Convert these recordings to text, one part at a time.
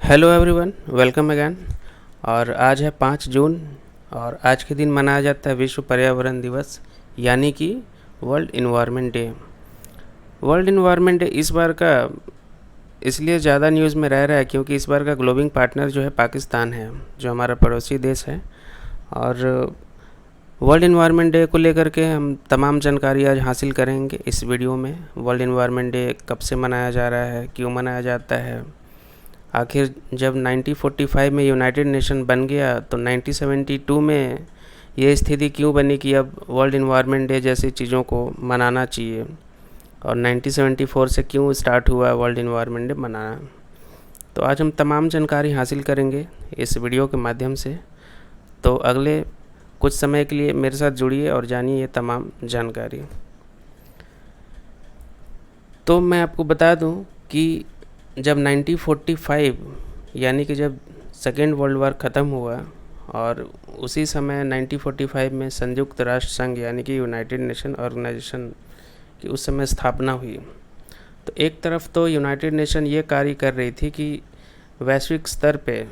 Hello everyone, welcome again. और आज है 5 जून और आज के दिन मनाया जाता है विश्व पर्यावरण दिवस यानी कि world environment day. World environment day इस बार का इसलिए ज़्यादा न्यूज़ में रह रहा है क्योंकि इस बार का ग्लोबिंग पार्टनर जो है पाकिस्तान है, जो हमारा पड़ोसी देश है। और वर्ल्ड इन्वायरमेंट डे को लेकर के हम तमाम जानकारी आज हासिल करेंगे इस वीडियो में। वर्ल्ड इन्वायरमेंट डे कब से मनाया जा रहा है, क्यों मनाया जाता है, आखिर जब 1945 में यूनाइटेड नेशन बन गया तो 1972 में ये स्थिति क्यों बनी कि अब वर्ल्ड इन्वायरमेंट डे जैसी चीज़ों को मनाना चाहिए, और 1974 से क्यों स्टार्ट हुआ वर्ल्ड इन्वायरमेंट डे मनाना। तो आज हम तमाम जानकारी हासिल करेंगे इस वीडियो के माध्यम से। तो अगले कुछ समय के लिए मेरे साथ जुड़िए और जानिए ये तमाम जानकारी। तो मैं आपको बता दूं कि जब 1945 यानी कि जब सेकेंड वर्ल्ड वार ख़त्म हुआ और उसी समय 1945 में संयुक्त राष्ट्र संघ यानी कि यूनाइटेड नेशन ऑर्गेनाइजेशन की उस समय स्थापना हुई। तो एक तरफ तो यूनाइटेड नेशन ये कार्य कर रही थी कि वैश्विक स्तर पे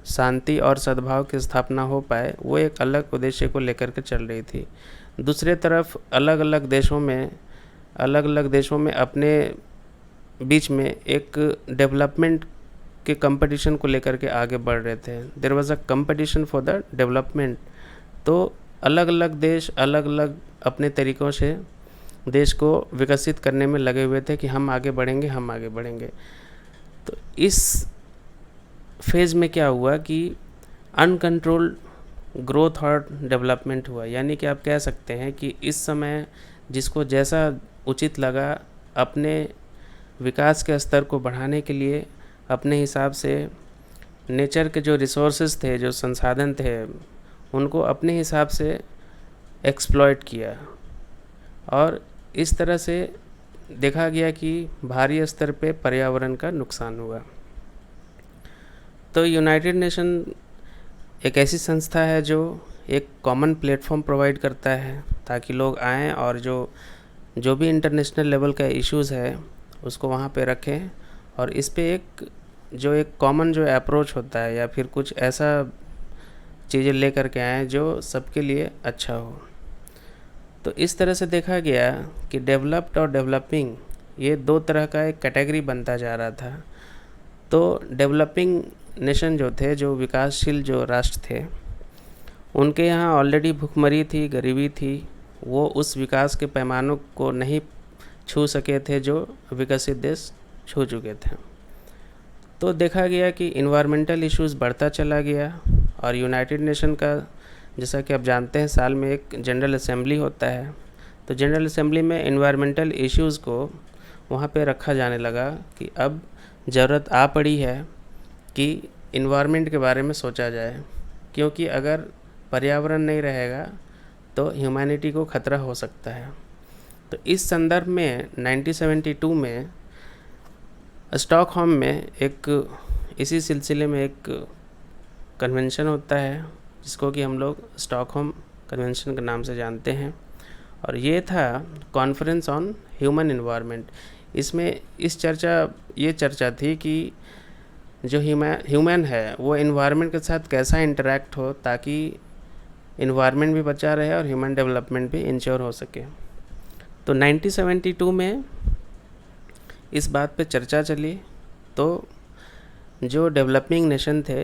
शांति और सद्भाव की स्थापना हो पाए, वो एक अलग उद्देश्य को लेकर के चल रही थी। दूसरे तरफ अलग अलग देशों में अपने बीच में एक डेवलपमेंट के कंपटीशन को लेकर के आगे बढ़ रहे थे। There was a competition for the development. तो अलग अलग देश अलग अलग अपने तरीक़ों से देश को विकसित करने में लगे हुए थे कि हम आगे बढ़ेंगे। तो इस फेज़ में क्या हुआ कि अनकंट्रोल्ड ग्रोथ और डेवलपमेंट हुआ। यानी कि आप कह सकते हैं कि इस समय जिसको जैसा उचित लगा अपने विकास के स्तर को बढ़ाने के लिए अपने हिसाब से नेचर के जो रिसोर्सेज थे, जो संसाधन थे, उनको अपने हिसाब से एक्सप्लॉइट किया। और इस तरह से देखा गया कि भारी स्तर पे पर्यावरण का नुकसान हुआ। तो यूनाइटेड नेशन एक ऐसी संस्था है जो एक कॉमन प्लेटफॉर्म प्रोवाइड करता है ताकि लोग आएँ और जो भी इंटरनेशनल लेवल का इश्यूज़ है उसको वहाँ पे रखें, और इस पे एक कॉमन जो अप्रोच होता है या फिर कुछ ऐसा चीज़ें लेकर के आएँ जो सबके लिए अच्छा हो। तो इस तरह से देखा गया कि डेवलप्ड और डेवलपिंग ये दो तरह का एक कैटेगरी बनता जा रहा था। तो डेवलपिंग नेशन जो थे, जो विकासशील जो राष्ट्र थे, उनके यहाँ ऑलरेडी भुखमरी थी, गरीबी थी, वो उस विकास के पैमानों को नहीं छू सके थे जो विकसित देश छू चुके थे। तो देखा गया कि इन्वायरमेंटल इश्यूज़ बढ़ता चला गया और यूनाइटेड नेशन का, जैसा कि आप जानते हैं, साल में एक जनरल असेंबली होता है। तो जनरल असेंबली में इन्वायरमेंटल इश्यूज़ को वहाँ पे रखा जाने लगा कि अब ज़रूरत आ पड़ी है कि इन्वायरमेंट के बारे में सोचा जाए, क्योंकि अगर पर्यावरण नहीं रहेगा तो ह्यूमैनिटी को खतरा हो सकता है। तो इस संदर्भ में 1972 में स्टॉकहोम में इसी सिलसिले में एक कन्वेंशन होता है जिसको कि हम लोग स्टॉकहोम कन्वेंशन के नाम से जानते हैं, और ये था कॉन्फ्रेंस ऑन ह्यूमन इन्वायरमेंट। इसमें ये चर्चा थी कि जो ह्यूमन है वो इन्वायरमेंट के साथ कैसा इंटरेक्ट हो ताकि इन्वायरमेंट भी बचा रहे और ह्यूमन डेवलपमेंट भी इंश्योर हो सके। तो 1972 में इस बात पे चर्चा चली। तो जो डेवलपिंग नेशन थे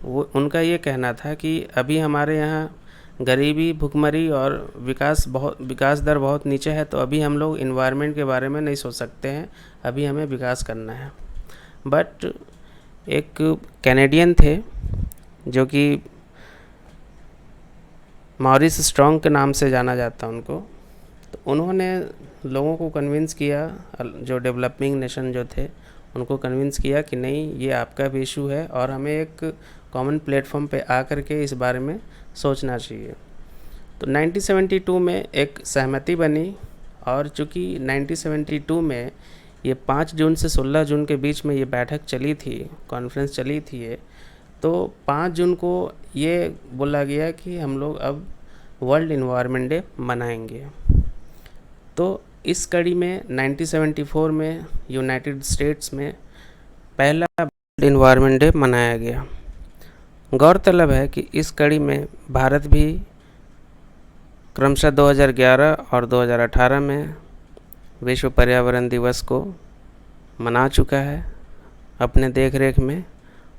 वो उनका ये कहना था कि अभी हमारे यहाँ गरीबी, भुखमरी और विकास दर बहुत नीचे है, तो अभी हम लोग इन्वायरमेंट के बारे में नहीं सोच सकते हैं, अभी हमें विकास करना है। बट एक कैनेडियन थे जो कि मॉरिस स्ट्रॉन्ग के नाम से जाना जाता उनको। तो उन्होंने लोगों को कन्विंस किया, जो डेवलपिंग नेशन जो थे उनको कन्विंस किया कि नहीं, ये आपका भी इशू है और हमें एक कॉमन प्लेटफॉर्म पे आकर के इस बारे में सोचना चाहिए। तो 1972 में एक सहमति बनी, और चूँकि 1972 में ये 5 जून से 16 जून के बीच में ये बैठक चली थी, कॉन्फ्रेंस चली थी ये, तो 5 जून को ये बोला गया कि हम लोग अब वर्ल्ड इन्वायरमेंट डे मनाएंगे। तो इस कड़ी में 1974 में यूनाइटेड स्टेट्स में पहला इन्वायरमेंट डे मनाया गया। गौरतलब है कि इस कड़ी में भारत भी क्रमशः 2011 और 2018 में विश्व पर्यावरण दिवस को मना चुका है अपने देखरेख में।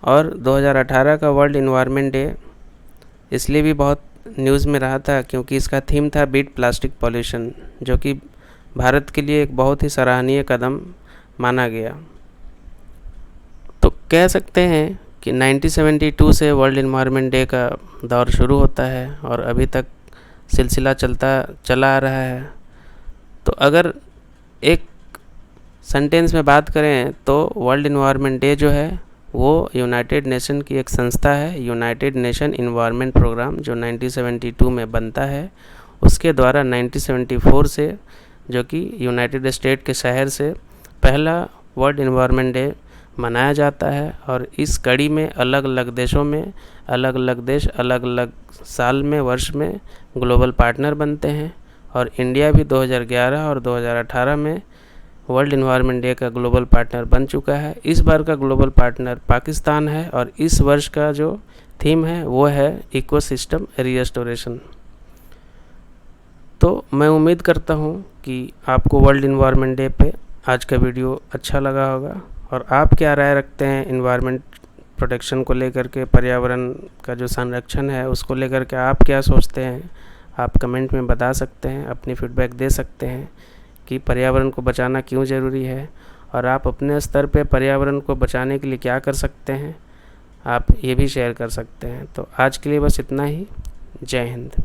और 2018 का वर्ल्ड इन्वायरमेंट डे इसलिए भी बहुत न्यूज़ में रहा था क्योंकि इसका थीम था बीट प्लास्टिक पॉल्यूशन, जो कि भारत के लिए एक बहुत ही सराहनीय कदम माना गया। तो कह सकते हैं कि 1972 से वर्ल्ड इन्वायरमेंट डे का दौर शुरू होता है और अभी तक सिलसिला चला आ रहा है। तो अगर एक सेंटेंस में बात करें तो वर्ल्ड इन्वायरमेंट डे जो है वो यूनाइटेड नेशन की एक संस्था है, यूनाइटेड नेशन इन्वायरमेंट प्रोग्राम, जो 1972 में बनता है। उसके द्वारा 1974 से, जो कि यूनाइटेड स्टेट के शहर से पहला वर्ल्ड इन्वायरमेंट डे मनाया जाता है। और इस कड़ी में अलग अलग देशों में अलग अलग देश अलग अलग साल में, वर्ष में ग्लोबल पार्टनर बनते हैं। और इंडिया भी 2011 और 2018 में वर्ल्ड इन्वायरमेंट डे का ग्लोबल पार्टनर बन चुका है। इस बार का ग्लोबल पार्टनर पाकिस्तान है और इस वर्ष का जो थीम है वो है इकोसिस्टम रिस्टोरेशन। तो मैं उम्मीद करता हूँ कि आपको वर्ल्ड इन्वायरमेंट डे पे आज का वीडियो अच्छा लगा होगा। और आप क्या राय रखते हैं इन्वायरमेंट प्रोटेक्शन को लेकर के, पर्यावरण का जो संरक्षण है उसको लेकर के आप क्या सोचते हैं? आप कमेंट में बता सकते हैं, अपनी फीडबैक दे सकते हैं कि पर्यावरण को बचाना क्यों ज़रूरी है और आप अपने स्तर पे पर्यावरण को बचाने के लिए क्या कर सकते हैं, आप ये भी शेयर कर सकते हैं। तो आज के लिए बस इतना ही। जय हिंद।